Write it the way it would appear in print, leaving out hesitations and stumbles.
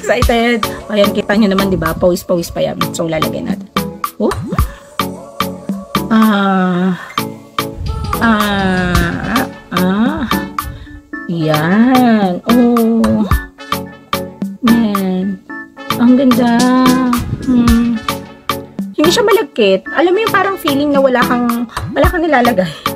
excited. Ayan, kita nyo naman, di ba? Pawis-pawis pa yan. So, lalagay natin. Oh. Yan. Oh. Man. Ang ganda. Hindi siya malagkit. Alam mo yung parang feeling na wala kang nilalagay.